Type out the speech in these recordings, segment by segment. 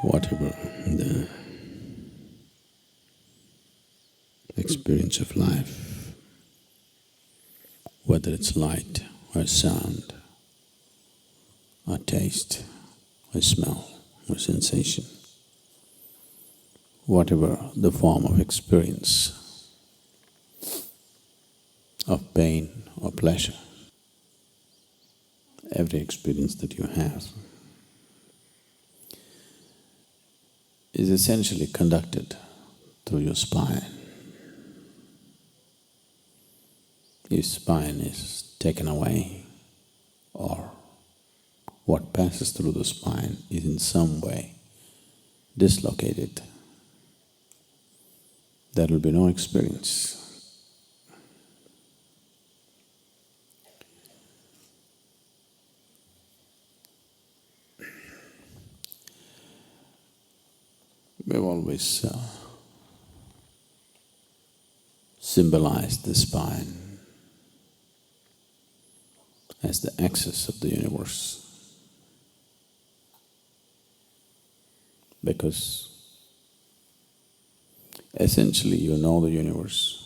whatever the experience of life, whether it's light or sound or taste or smell or sensation, whatever the form of experience of pain or pleasure, every experience that you have is essentially conducted through your spine. Your spine is taken away, or what passes through the spine is in some way dislocated. There will be no experience. We've always symbolized the spine as the axis of the universe, because essentially you know the universe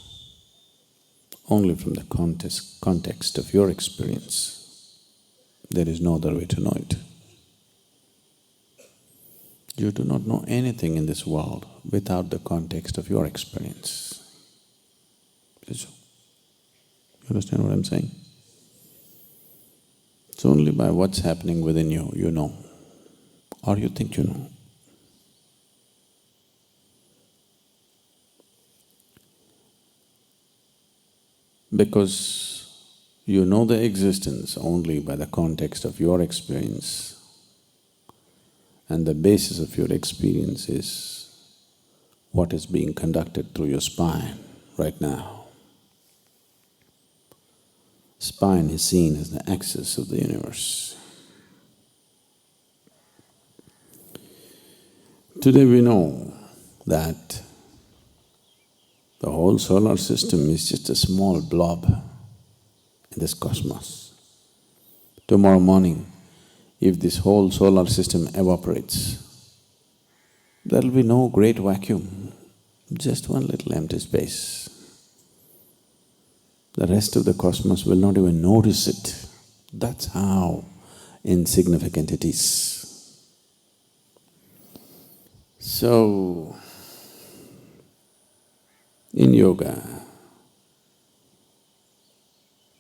only from the context of your experience. There is no other way to know it. You do not know anything in this world without the context of your experience. Is it so? You understand what I'm saying? It's only by what's happening within you, you know, or you think you know. Because you know the existence only by the context of your experience, and the basis of your experience is what is being conducted through your spine right now. Spine is seen as the axis of the universe. Today we know that the whole solar system is just a small blob in this cosmos. Tomorrow morning, if this whole solar system evaporates, there will be no great vacuum, just one little empty space. The rest of the cosmos will not even notice it. That's how insignificant it is. So, in yoga,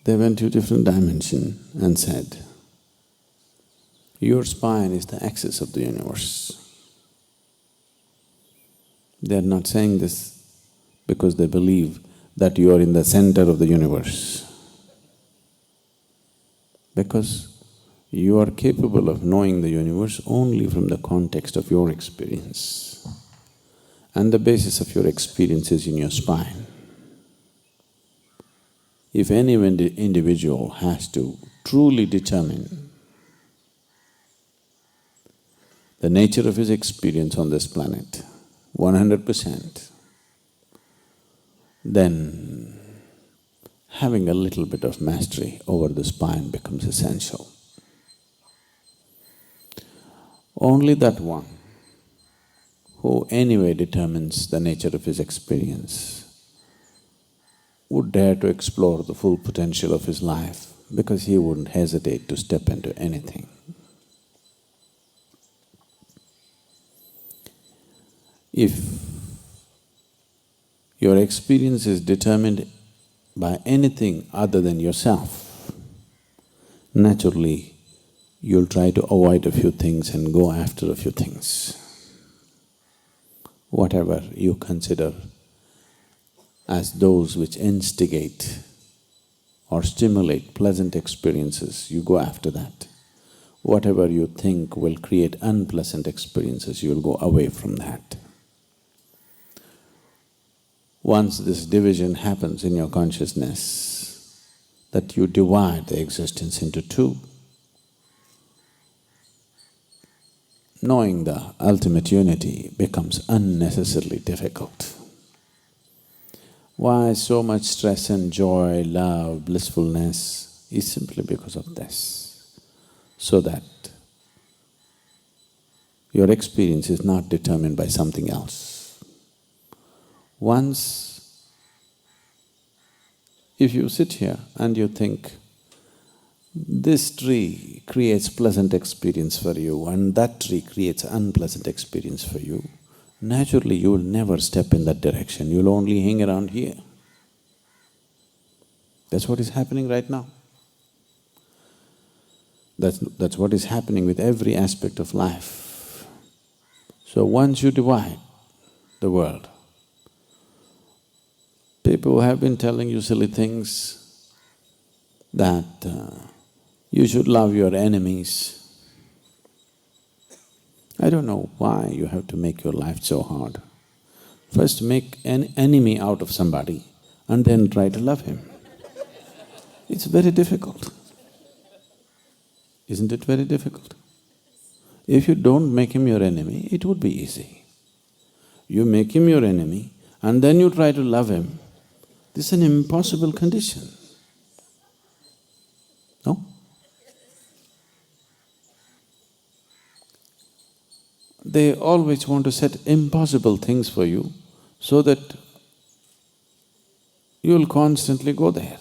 they went to a different dimension and said, your spine is the axis of the universe. They are not saying this because they believe that you are in the center of the universe. Because you are capable of knowing the universe only from the context of your experience. And the basis of your experience is in your spine. If any individual has to truly determine the nature of his experience on this planet, 100%, then having a little bit of mastery over the spine becomes essential. Only that one who anyway determines the nature of his experience would dare to explore the full potential of his life, because he wouldn't hesitate to step into anything. If your experience is determined by anything other than yourself, naturally you'll try to avoid a few things and go after a few things. Whatever you consider as those which instigate or stimulate pleasant experiences, you go after that. Whatever you think will create unpleasant experiences, you'll go away from that. Once this division happens in your consciousness, that you divide the existence into two, knowing the ultimate unity becomes unnecessarily difficult. Why so much stress and joy, love, blissfulness is simply because of this, so that Your experience is not determined by something else. Once, if you sit here and you think, this tree creates pleasant experience for you and that tree creates unpleasant experience for you, naturally you will never step in that direction, you'll only hang around here. That's what is happening right now. That's what is happening with every aspect of life. So once you divide the world, people have been telling you silly things that you should love your enemies. I don't know why you have to make your life so hard. First make an enemy out of somebody and then try to love him. It's very difficult. Isn't it very difficult? If you don't make him your enemy, it would be easy. You make him your enemy and then you try to love him, this is an impossible condition. No? They always want to set impossible things for you so that you'll constantly go there.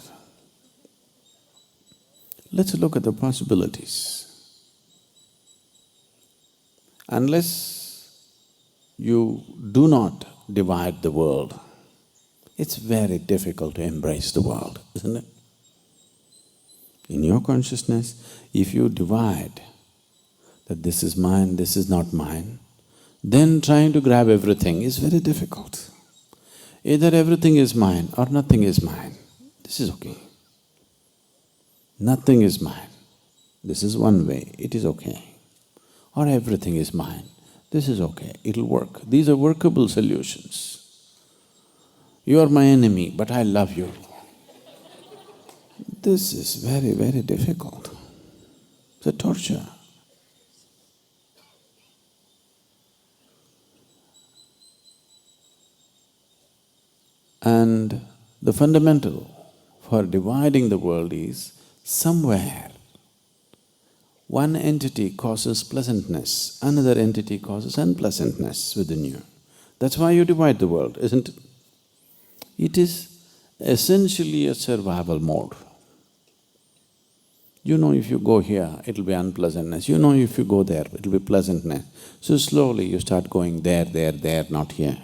Let's look at the possibilities. Unless you do not divide the world, it's very difficult to embrace the world, isn't it? In your consciousness, if you divide that this is mine, this is not mine, then trying to grab everything is very difficult. Either everything is mine or nothing is mine, this is okay. Nothing is mine, this is one way, it is okay. Or everything is mine, this is okay, it'll work. These are workable solutions. You are my enemy, but I love you. This is very, very difficult. It's a torture. And the fundamental for dividing the world is somewhere one entity causes pleasantness, another entity causes unpleasantness within you. That's why you divide the world, isn't it? It is essentially a survival mode. You know if you go here, it'll be unpleasantness. You know if you go there, it'll be pleasantness. So slowly you start going there, not here.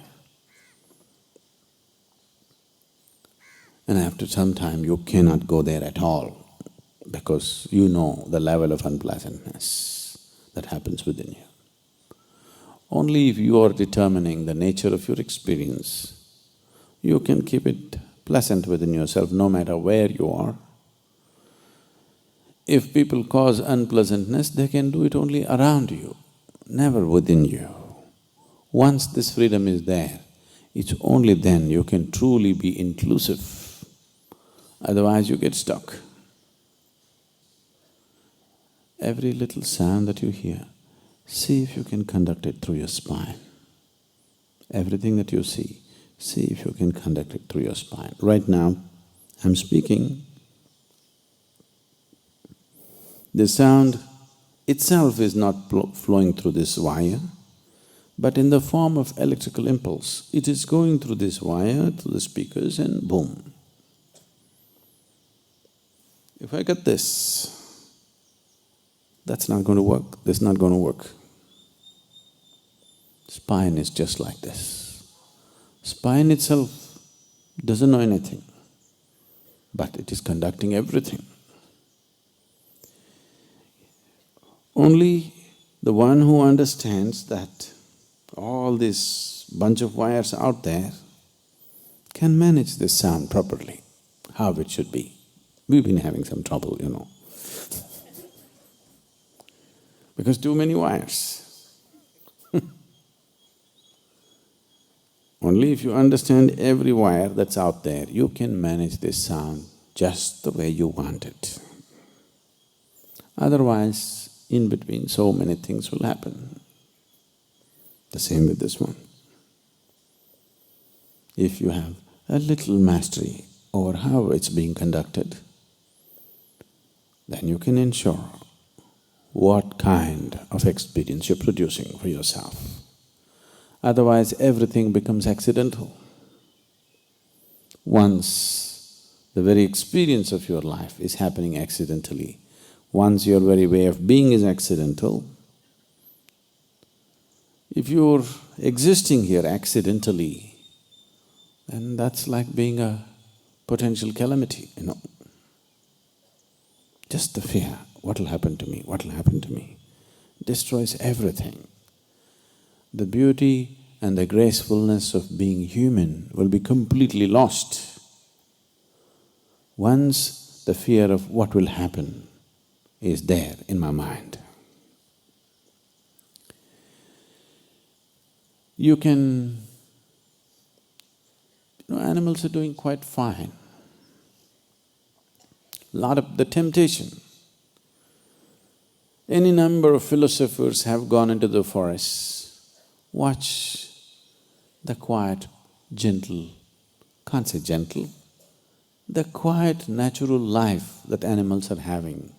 And after some time you cannot go there at all because you know the level of unpleasantness that happens within you. Only if you are determining the nature of your experience, you can keep it pleasant within yourself no matter where you are. If people cause unpleasantness, they can do it only around you, never within you. Once this freedom is there, it's only then you can truly be inclusive. Otherwise you get stuck. Every little sound that you hear, see if you can conduct it through your spine. Everything that you see if you can conduct it through your spine. Right now, I'm speaking. The sound itself is not flowing through this wire, but in the form of electrical impulse, it is going through this wire, through the speakers and boom. If I get this, that's not going to work, this is not going to work. Spine is just like this. Spine itself doesn't know anything, but it is conducting everything. Only the one who understands that all this bunch of wires out there can manage this sound properly, how it should be. We've been having some trouble, you know, because too many wires. Only if you understand every wire that's out there, you can manage this sound just the way you want it. Otherwise, in between so many things will happen. The same with this one. If you have a little mastery over how it's being conducted, then you can ensure what kind of experience you're producing for yourself. Otherwise, everything becomes accidental. Once the very experience of your life is happening accidentally, once your very way of being is accidental, if you're existing here accidentally, then that's like being a potential calamity, Just the fear, what'll happen to me, what'll happen to me, destroys everything. The beauty and the gracefulness of being human will be completely lost once the fear of what will happen is there in my mind. Animals are doing quite fine. Lot of the temptation. Any number of philosophers have gone into the forests, watch the quiet, gentle, can't say gentle, the quiet natural life that animals are having.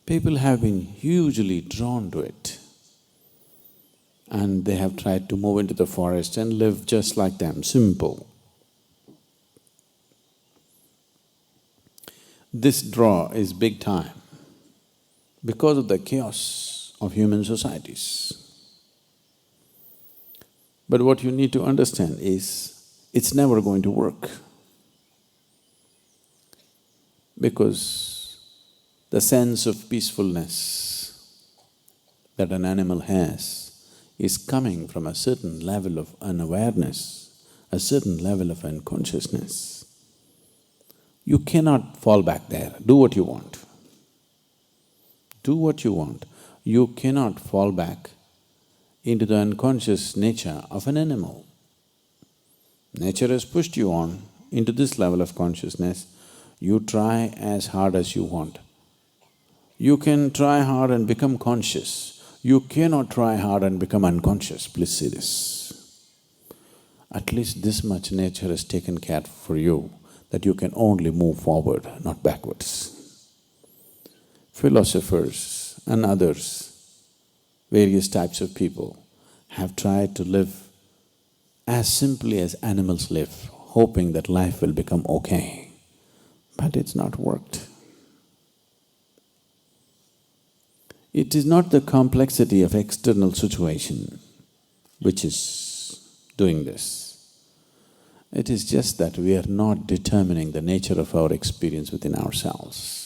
People have been hugely drawn to it, and they have tried to move into the forest and live just like them, simple. This draw is big time because of the chaos of human societies. But what you need to understand is, it's never going to work. Because the sense of peacefulness that an animal has is coming from a certain level of unawareness, a certain level of unconsciousness. You cannot fall back there, do what you want. Do what you want. You cannot fall back into the unconscious nature of an animal. Nature has pushed you on into this level of consciousness, you try as hard as you want. You can try hard and become conscious, you cannot try hard and become unconscious, please see this. At least this much nature has taken care for you, that you can only move forward, not backwards. Philosophers and others, various types of people, have tried to live as simply as animals live, hoping that life will become okay. But it's not worked. It is not the complexity of external situation which is doing this. It is just that we are not determining the nature of our experience within ourselves.